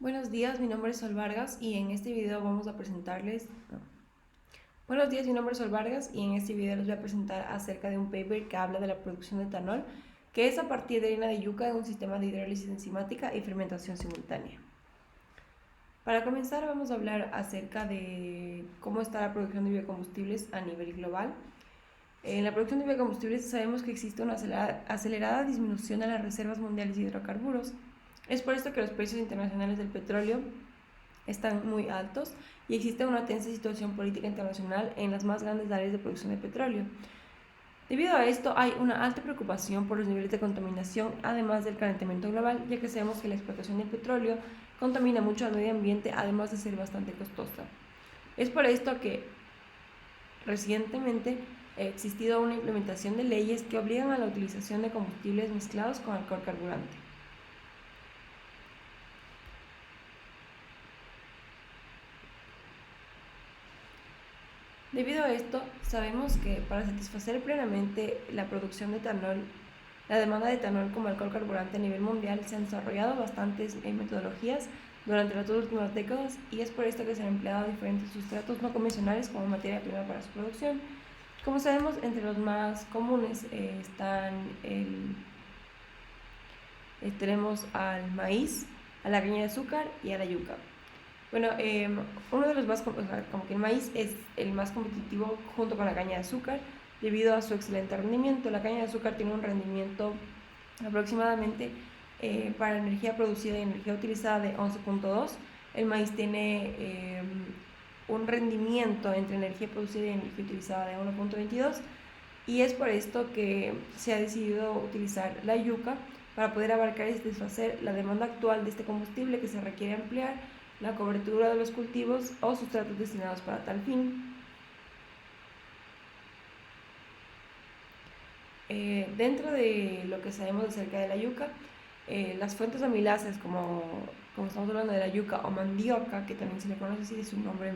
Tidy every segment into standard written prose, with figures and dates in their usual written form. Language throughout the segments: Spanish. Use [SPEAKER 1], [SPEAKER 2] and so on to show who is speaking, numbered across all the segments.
[SPEAKER 1] Buenos días, mi nombre es Sol Vargas y en este video vamos a presentarles... no. Buenos días, mi nombre es Sol Vargas y en este video les voy a presentar acerca de un paper que habla de la producción de etanol, que es a partir de harina de yuca en un sistema de hidrólisis enzimática y fermentación simultánea. Para comenzar vamos a hablar acerca de cómo está la producción de biocombustibles a nivel global. En la producción de biocombustibles sabemos que existe una acelerada disminución de las reservas mundiales de hidrocarburos. Es por esto que los precios internacionales del petróleo están muy altos y existe una tensa situación política internacional en las más grandes áreas de producción de petróleo. Debido a esto hay una alta preocupación por los niveles de contaminación, además del calentamiento global, ya que sabemos que la explotación del petróleo contamina mucho al medio ambiente, además de ser bastante costosa. Es por esto que recientemente ha existido una implementación de leyes que obligan a la utilización de combustibles mezclados con alcohol carburante. Debido a esto, sabemos que para satisfacer plenamente la producción de etanol, la demanda de etanol como alcohol carburante a nivel mundial, se han desarrollado bastantes metodologías durante las 2 últimas décadas y es por esto que se han empleado diferentes sustratos no convencionales como materia prima para su producción. Como sabemos, entre los más comunes tenemos al maíz, a la caña de azúcar y a la yuca. Bueno, uno de los más, como que el maíz es el más competitivo junto con la caña de azúcar debido a su excelente rendimiento. La caña de azúcar tiene un rendimiento aproximadamente para energía producida y energía utilizada de 11.2. El maíz tiene un rendimiento entre energía producida y energía utilizada de 1.22 y es por esto que se ha decidido utilizar la yuca para poder abarcar y satisfacer la demanda actual de este combustible que se requiere ampliar la cobertura de los cultivos o sustratos destinados para tal fin. Dentro de lo que sabemos acerca de la yuca, las fuentes amiláceas como estamos hablando de la yuca o mandioca, que también se le conoce así de su nombre,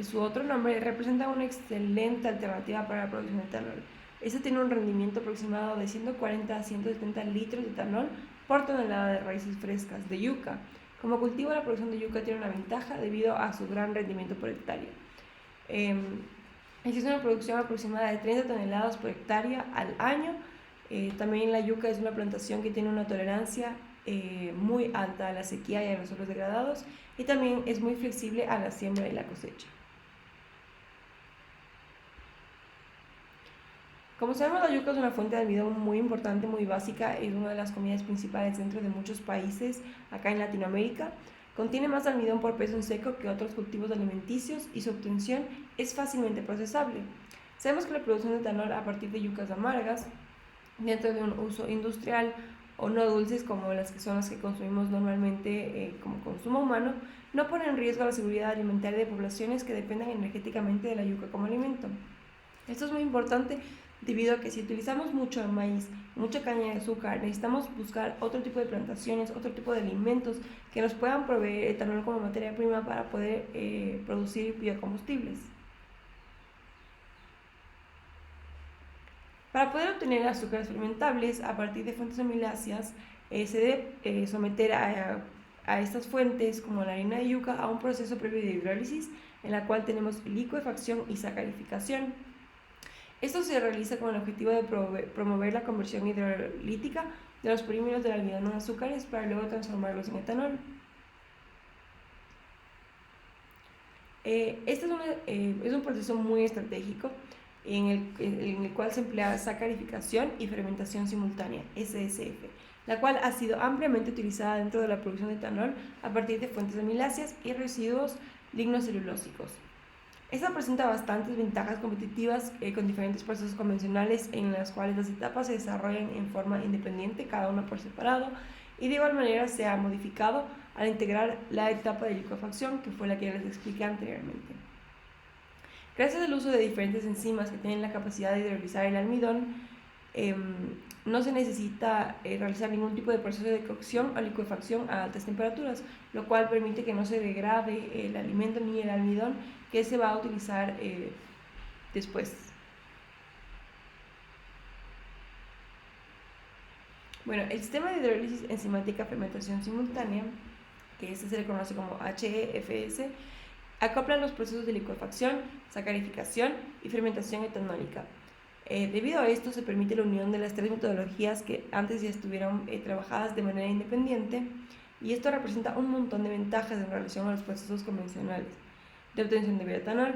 [SPEAKER 1] su otro nombre, representan una excelente alternativa para la producción de etanol. Este tiene un rendimiento aproximado de 140 a 170 litros de etanol por tonelada de raíces frescas de yuca. Como cultivo, la producción de yuca tiene una ventaja debido a su gran rendimiento por hectárea. Existe una producción aproximada de 30 toneladas por hectárea al año. También la yuca es una plantación que tiene una tolerancia muy alta a la sequía y a los suelos degradados y también es muy flexible a la siembra y la cosecha. Como sabemos, la yuca es una fuente de almidón muy importante, muy básica, es una de las comidas principales dentro de muchos países acá en Latinoamérica. Contiene más almidón por peso en seco que otros cultivos alimenticios y su obtención es fácilmente procesable. Sabemos que la producción de etanol a partir de yucas amargas, dentro de un uso industrial o no dulces como las que son las que consumimos normalmente como consumo humano, no pone en riesgo la seguridad alimentaria de poblaciones que dependan energéticamente de la yuca como alimento. Esto es muy importante debido a que si utilizamos mucho maíz, mucha caña de azúcar, necesitamos buscar otro tipo de plantaciones, otro tipo de alimentos que nos puedan proveer etanol como materia prima para poder producir biocombustibles. Para poder obtener azúcares fermentables a partir de fuentes amiláceas, se debe someter a estas fuentes, como la harina de yuca, a un proceso previo de hidrólisis, en la cual tenemos licuefacción y sacarificación. Esto se realiza con el objetivo de promover la conversión hidrolítica de los polímeros del almidón en azúcares para luego transformarlos en etanol. Este es un proceso muy estratégico en el cual se emplea sacarificación y fermentación simultánea, SSF, la cual ha sido ampliamente utilizada dentro de la producción de etanol a partir de fuentes amiláceas y residuos lignocelulósicos. Esta presenta bastantes ventajas competitivas con diferentes procesos convencionales en las cuales las etapas se desarrollan en forma independiente, cada una por separado, y de igual manera se ha modificado al integrar la etapa de licuefacción, que fue la que ya les expliqué anteriormente. Gracias al uso de diferentes enzimas que tienen la capacidad de hidrolizar el almidón, no se necesita realizar ningún tipo de proceso de cocción o licuefacción a altas temperaturas, lo cual permite que no se degrade el alimento ni el almidón que se va a utilizar después. Bueno, el sistema de hidrólisis enzimática fermentación simultánea, que este se le conoce como HEFS, acopla los procesos de licuefacción, sacarificación y fermentación etanólica. Debido a esto se permite la unión de las tres metodologías que antes ya estuvieron trabajadas de manera independiente, y esto representa un montón de ventajas en relación a los procesos convencionales de obtención de bioetanol,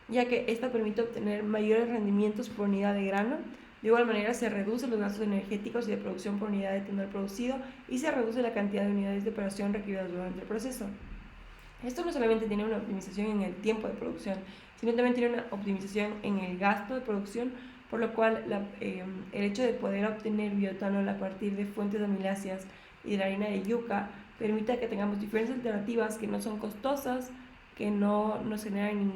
[SPEAKER 1] ya que esta permite obtener mayores rendimientos por unidad de grano. De igual manera se reducen los gastos energéticos y de producción por unidad de etanol producido, y se reduce la cantidad de unidades de operación requeridas durante el proceso. Esto no solamente tiene una optimización en el tiempo de producción, sino también tiene una optimización en el gasto de producción, por lo cual el hecho de poder obtener bioetanol a partir de fuentes amiláceas y de la harina de yuca permite que tengamos diferentes alternativas que no son costosas, que no nos generan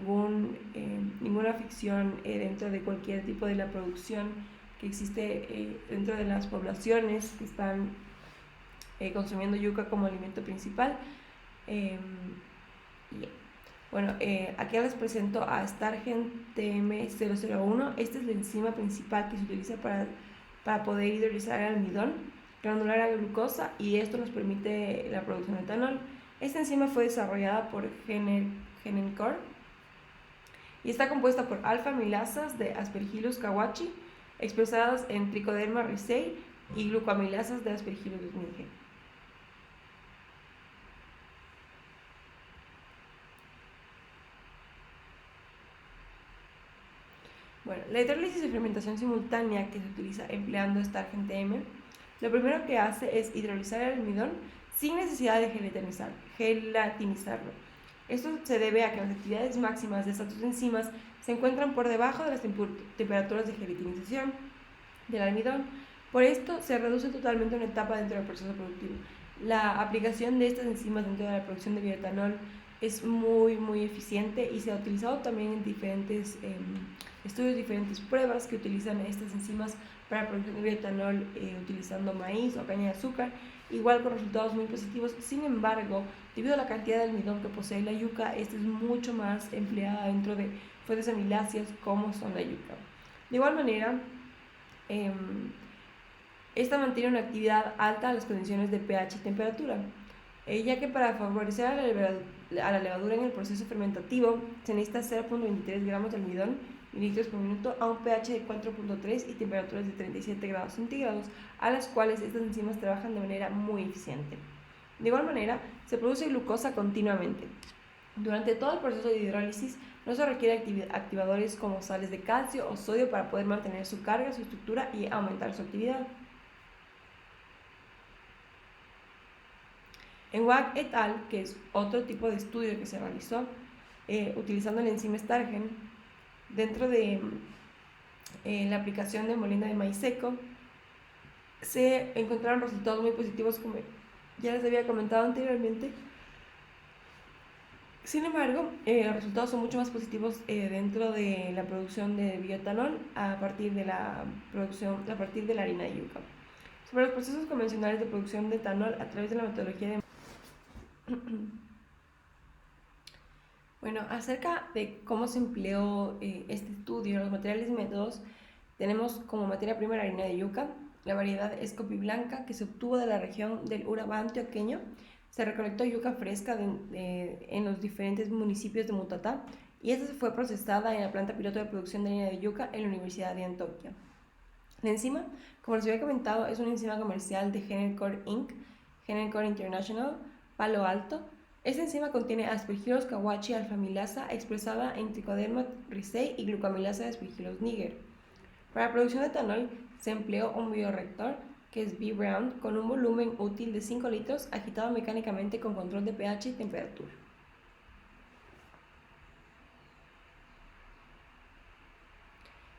[SPEAKER 1] ninguna fricción dentro de cualquier tipo de la producción que existe dentro de las poblaciones que están consumiendo yuca como alimento principal. Bueno, aquí les presento a Stargen TM001. Esta es la enzima principal que se utiliza para poder hidrolizar el almidón granular a glucosa, y esto nos permite la producción de etanol. Esta enzima fue desarrollada por Genencor y está compuesta por alfa-amilasas de Aspergillus kawachi expresadas en Trichoderma ricei y glucoamilasas de Aspergillus niger. Bueno, la hidrólisis de fermentación simultánea que se utiliza empleando Stargen TM, lo primero que hace es hidrolizar el almidón sin necesidad de gelatinizarlo. Esto se debe a que las actividades máximas de estas dos enzimas se encuentran por debajo de las temperaturas de gelatinización del almidón. Por esto se reduce totalmente una etapa dentro del proceso productivo. La aplicación de estas enzimas dentro de la producción de bioetanol es muy eficiente, y se ha utilizado también en diferentes estudios, diferentes pruebas que utilizan estas enzimas para la producción de bioetanol utilizando maíz o caña de azúcar, igual con resultados muy positivos. Sin embargo, debido a la cantidad de almidón que posee la yuca, esta es mucho más empleada dentro de fuentes amiláceas como son la yuca. De igual manera, esta mantiene una actividad alta a las condiciones de pH y temperatura, ya que para favorecer a la levadura en el proceso fermentativo se necesita 0.23 gramos de almidón mililitros por minuto a un pH de 4.3 y temperaturas de 37 grados centígrados, a las cuales estas enzimas trabajan de manera muy eficiente. De igual manera, se produce glucosa continuamente. Durante todo el proceso de hidrólisis no se requiere activadores como sales de calcio o sodio para poder mantener su carga, su estructura y aumentar su actividad. En Wang et al., que es otro tipo de estudio que se realizó utilizando la enzima Stargen, dentro de la aplicación de molina de maíz seco, se encontraron resultados muy positivos, como ya les había comentado anteriormente. Sin embargo, los resultados son mucho más positivos dentro de la producción de bioetanol a partir de la harina de yuca. Sobre los procesos convencionales de producción de etanol a través de la metodología de Bueno, acerca de cómo se empleó este estudio, los materiales y métodos, tenemos como materia prima la harina de yuca, la variedad Escopi blanca, que se obtuvo de la región del Urabá antioqueño. Se recolectó yuca fresca en los diferentes municipios de Mutatá, y esta fue procesada en la planta piloto de producción de harina de yuca en la Universidad de Antioquia. La enzima, como les había comentado, es una enzima comercial de Genencor Inc., Genencor International, Palo Alto. Esta enzima contiene Aspergillus kawachi alfa-amilasa expresada en Trichoderma ricei y glucoamilasa de Aspergillus niger. Para la producción de etanol se empleó un bioreactor, que es B-Brown, con un volumen útil de 5 litros, agitado mecánicamente con control de pH y temperatura.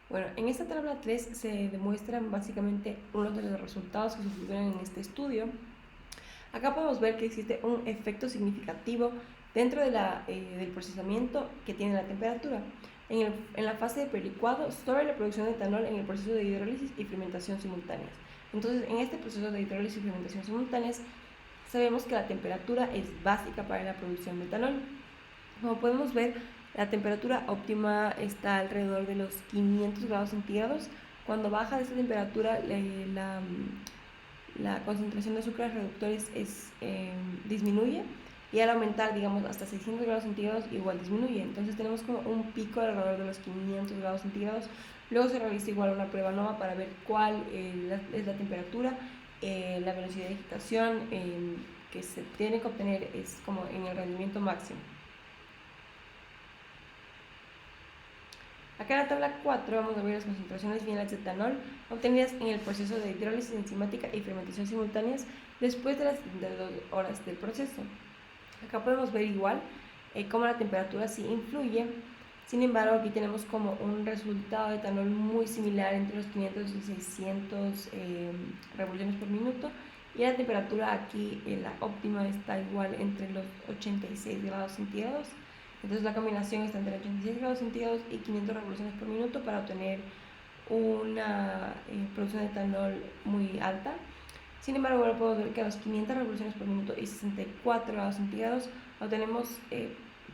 [SPEAKER 1] Bueno, en esta tabla 3 se demuestran básicamente uno de los resultados que se obtuvieron en este estudio. Acá podemos ver que existe un efecto significativo dentro del procesamiento que tiene la temperatura en la fase de prelicuado sobre la producción de etanol en el proceso de hidrólisis y fermentación simultáneas. Entonces, en este proceso de hidrólisis y fermentación simultáneas, sabemos que la temperatura es básica para la producción de etanol. Como podemos ver, la temperatura óptima está alrededor de los 500 grados centígrados. Cuando baja de esta temperatura, la concentración de azúcares reductores disminuye, y al aumentar, digamos, hasta 600 grados centígrados igual disminuye. Entonces tenemos como un pico alrededor de los 500 grados centígrados. Luego se realiza igual una prueba NOVA para ver cuál es la temperatura, la velocidad de agitación que se tiene que obtener es como en el rendimiento máximo. Acá en la tabla 4 vamos a ver las concentraciones finales de etanol obtenidas en el proceso de hidrólisis enzimática y fermentación simultáneas después de las 72 horas del proceso. Acá podemos ver igual cómo la temperatura sí influye. Sin embargo, aquí tenemos como un resultado de etanol muy similar entre los 500 y 600 revoluciones por minuto, y la temperatura aquí, la óptima, está igual entre los 86 grados centígrados. Entonces la combinación está entre 86 grados centígrados y 500 revoluciones por minuto para obtener una producción de etanol muy alta. Sin embargo, ahora podemos ver que a las 500 revoluciones por minuto y 64 grados centígrados obtenemos,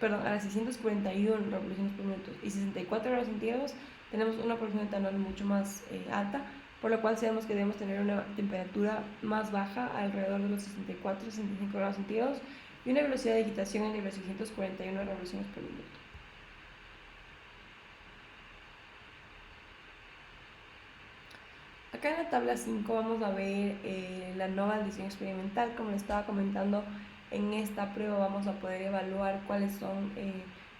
[SPEAKER 1] a las 641 revoluciones por minuto y 64 grados centígrados tenemos una producción de etanol mucho más alta, por lo cual sabemos que debemos tener una temperatura más baja, alrededor de los 64-65 grados centígrados, y una velocidad de agitación entre las 641 revoluciones por minuto. Acá en la tabla 5 vamos a ver la NOVA del diseño experimental. Como les estaba comentando, en esta prueba vamos a poder evaluar cuáles son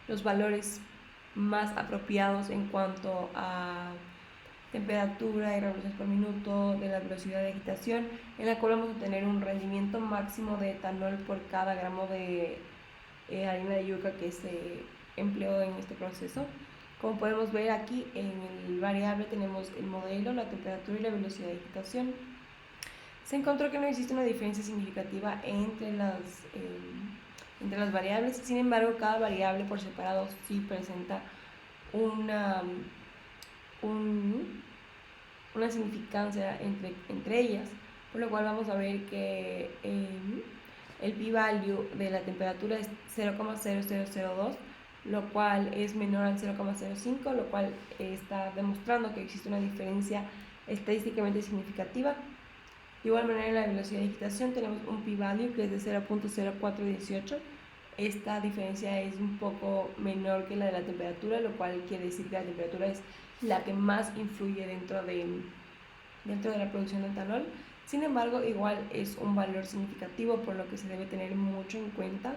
[SPEAKER 1] los valores más apropiados en cuanto a temperatura y revoluciones por minuto, de la velocidad de agitación, en la cual vamos a tener un rendimiento máximo de etanol por cada gramo de harina de yuca que se empleó en este proceso. Como podemos ver aquí, en el variable tenemos el modelo, la temperatura y la velocidad de agitación. Se encontró que no existe una diferencia significativa entre las variables. Sin embargo, cada variable por separado sí presenta una significancia entre ellas, por lo cual vamos a ver que el p-value de la temperatura es 0,0002, lo cual es menor al 0,05, lo cual está demostrando que existe una diferencia estadísticamente significativa. De igual manera, en la velocidad de agitación tenemos un p-value que es de 0,0418. Esta diferencia es un poco menor que la de la temperatura, lo cual quiere decir que la temperatura es la que más influye dentro de la producción de etanol. Sin embargo, igual es un valor significativo, por lo que se debe tener mucho en cuenta.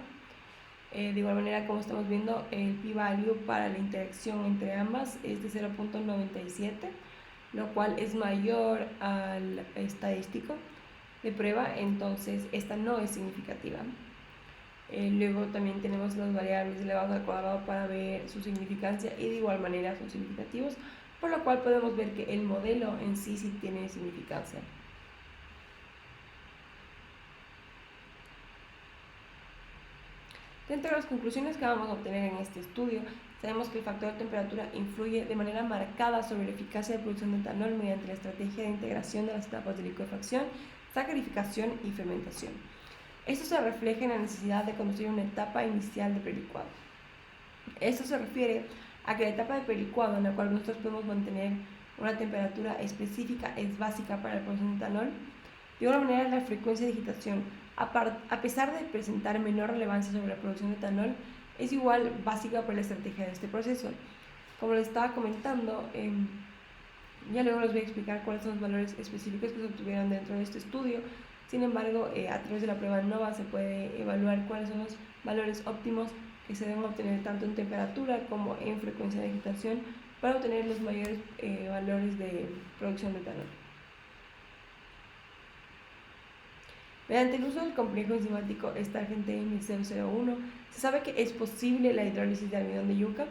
[SPEAKER 1] De igual manera, como estamos viendo, el p-value para la interacción entre ambas es de 0,97, lo cual es mayor al estadístico de prueba, entonces esta no es significativa. Luego también tenemos las variables elevadas al cuadrado para ver su significancia, y de igual manera son significativos, por lo cual podemos ver que el modelo en sí tiene significancia. Dentro de las conclusiones que vamos a obtener en este estudio, sabemos que el factor de temperatura influye de manera marcada sobre la eficacia de producción de etanol mediante la estrategia de integración de las etapas de licuefacción, sacarificación y fermentación. Esto se refleja en la necesidad de conducir una etapa inicial de prelicuado. Esto se refiere a que la etapa de prelicuado, en la cual nosotros podemos mantener una temperatura específica, es básica para la producción de etanol. De igual manera, la frecuencia de agitación, a pesar de presentar menor relevancia sobre la producción de etanol, es igual básica para la estrategia de este proceso. Como les estaba comentando, ya luego les voy a explicar cuáles son los valores específicos que se obtuvieron dentro de este estudio. Sin embargo, a través de la prueba NOVA se puede evaluar cuáles son los valores óptimos que se deben obtener tanto en temperatura como en frecuencia de agitación para obtener los mayores valores de producción de etanol. Mediante el uso del complejo enzimático StarGentM001 se sabe que es posible la hidrólisis de almidón de yuca,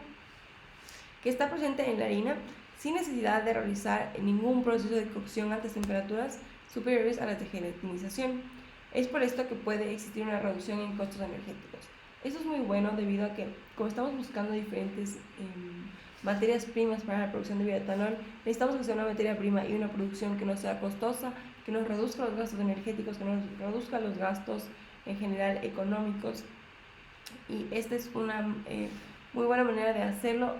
[SPEAKER 1] que está presente en la harina sin necesidad de realizar ningún proceso de cocción a altas temperaturas superiores a las de gelatinización. Es por esto que puede existir una reducción en costos energéticos. Esto es muy bueno debido a que, como estamos buscando diferentes materias primas para la producción de bioetanol, necesitamos que sea una materia prima y una producción que no sea costosa, que nos reduzca los gastos energéticos, que nos reduzca los gastos en general económicos, y esta es una muy buena manera de hacerlo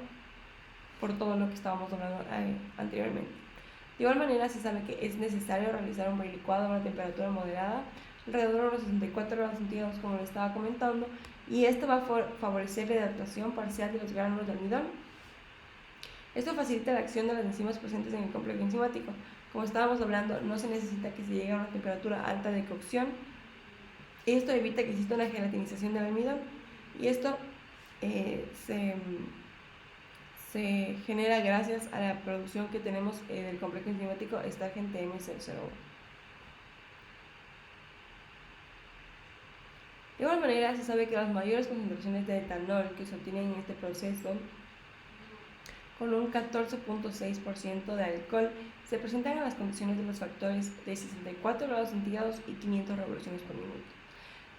[SPEAKER 1] por todo lo que estábamos hablando anteriormente. De igual manera, se sabe que es necesario realizar un licuado a una temperatura moderada, alrededor de los 64 grados centígrados, como les estaba comentando, y esto va a favorecer la hidratación parcial de los granos de almidón. Esto facilita la acción de las enzimas presentes en el complejo enzimático. Como estábamos hablando, no se necesita que se llegue a una temperatura alta de cocción. Esto evita que exista una gelatinización del almidón, y esto se genera gracias a la producción que tenemos del complejo enzimático Stargen TM001. De igual manera, se sabe que las mayores concentraciones de etanol que se obtienen en este proceso, con un 14.6% de alcohol, se presentan en las condiciones de los factores de 64 grados centígrados y 500 revoluciones por minuto.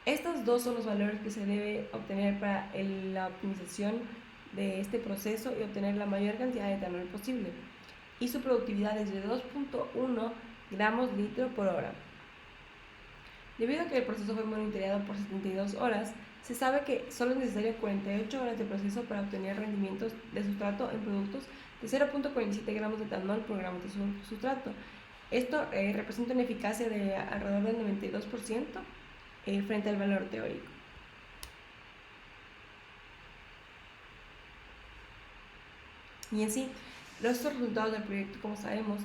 [SPEAKER 1] Estos dos son los valores que se debe obtener para la optimización de este proceso y obtener la mayor cantidad de etanol posible. Y su productividad es de 2.1 gramos litro por hora. Debido a que el proceso fue monitoreado por 72 horas, se sabe que solo es necesario 48 horas de proceso para obtener rendimientos de sustrato en productos de 0.47 gramos de etanol por gramo de sustrato. Esto representa una eficacia de alrededor del 92% frente al valor teórico. Y en sí, los resultados del proyecto, como sabemos,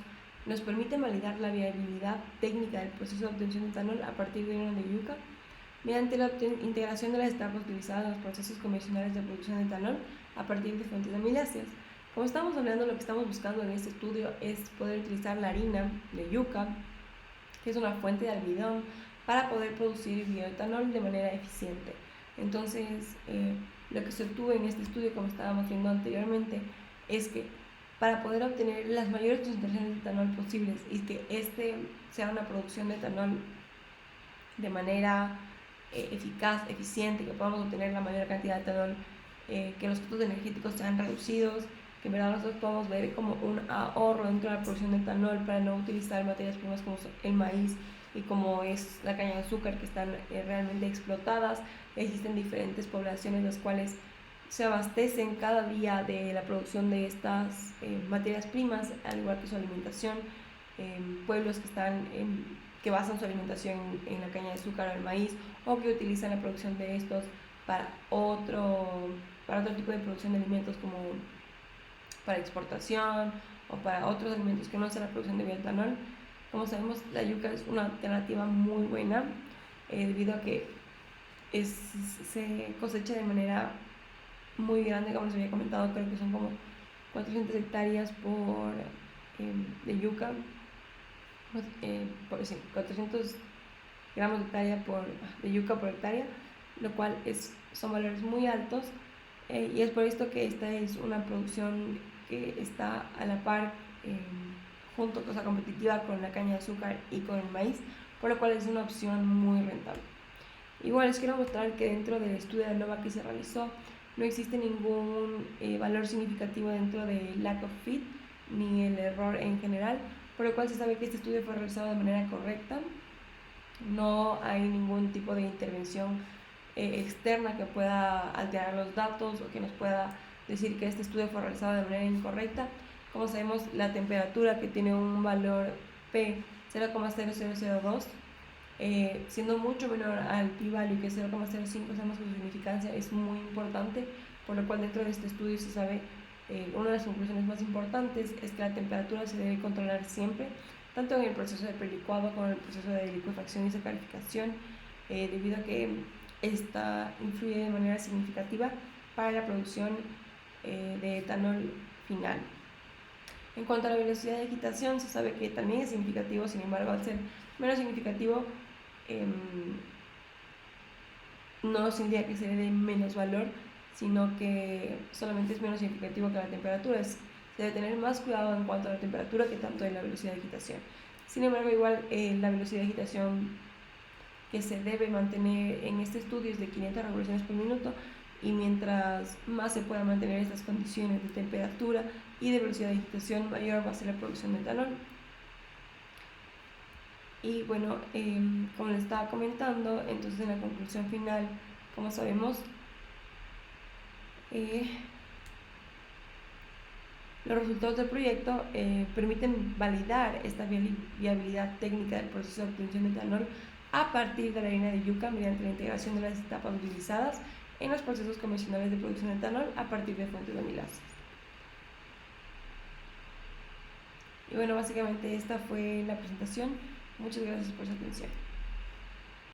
[SPEAKER 1] nos permiten validar la viabilidad técnica del proceso de obtención de etanol a partir de una de yuca mediante la integración de las etapas utilizadas en los procesos convencionales de producción de etanol a partir de fuentes amiláceas. Como estamos hablando, lo que estamos buscando en este estudio es poder utilizar la harina de yuca, que es una fuente de almidón, para poder producir bioetanol de manera eficiente. Entonces, lo que se obtuvo en este estudio, como estábamos viendo anteriormente, es que para poder obtener las mayores concentraciones de etanol posibles y que este sea una producción de etanol de manera eficaz, eficiente, que podamos obtener la mayor cantidad de etanol, que los costos energéticos sean reducidos, que en verdad nosotros podamos ver como un ahorro dentro de la producción de etanol para no utilizar materias primas como el maíz y como es la caña de azúcar, que están realmente explotadas. Existen diferentes poblaciones las cuales se abastecen cada día de la producción de estas materias primas, al igual que su alimentación. Pueblos que basan su alimentación en la caña de azúcar o el maíz, o que utilizan la producción de estos para otro tipo de producción de alimentos, como para exportación o para otros alimentos que no sea la producción de bioetanol. Como sabemos, la yuca es una alternativa muy buena debido a que se cosecha de manera muy grande, como les había comentado. Creo que son como 400 hectáreas de yuca, 400 gramos de hectárea de yuca por hectárea, lo cual son valores muy altos, y es por esto que esta es una producción que está a la par, competitiva con la caña de azúcar y con el maíz, por lo cual es una opción muy rentable. Igual les quiero mostrar que dentro del estudio de ANOVA que se realizó no existe ningún valor significativo dentro de lack of fit ni el error en general, por lo cual se sabe que este estudio fue realizado de manera correcta. No hay ningún tipo de intervención externa que pueda alterar los datos o que nos pueda decir que este estudio fue realizado de manera incorrecta. Como sabemos, la temperatura, que tiene un valor P 0,0002, siendo mucho menor al p-value, que es 0,05, sabemos que su significancia es muy importante, por lo cual dentro de este estudio se sabe, una de las conclusiones más importantes es que la temperatura se debe controlar siempre, tanto en el proceso de prelicuado como en el proceso de licuefacción y sacarificación, debido a que esta influye de manera significativa para la producción de etanol final. En cuanto a la velocidad de agitación, se sabe que también es significativo. Sin embargo, al ser menos significativo, no significa que se le dé menos valor, sino que solamente es menos significativo que la temperatura. Se debe tener más cuidado en cuanto a la temperatura que tanto en la velocidad de agitación. Sin embargo, igual la velocidad de agitación que se debe mantener en este estudio es de 500 revoluciones por minuto, y mientras más se puedan mantener estas condiciones de temperatura y de velocidad de agitación, mayor va a ser la producción de etanol. Y bueno, como les estaba comentando, entonces en la conclusión final, como sabemos, Los resultados del proyecto permiten validar esta viabilidad técnica del proceso de obtención de etanol a partir de la harina de yuca mediante la integración de las etapas utilizadas en los procesos convencionales de producción de etanol a partir de fuentes de amilasa. Y bueno, básicamente esta fue la presentación. Muchas gracias por su atención.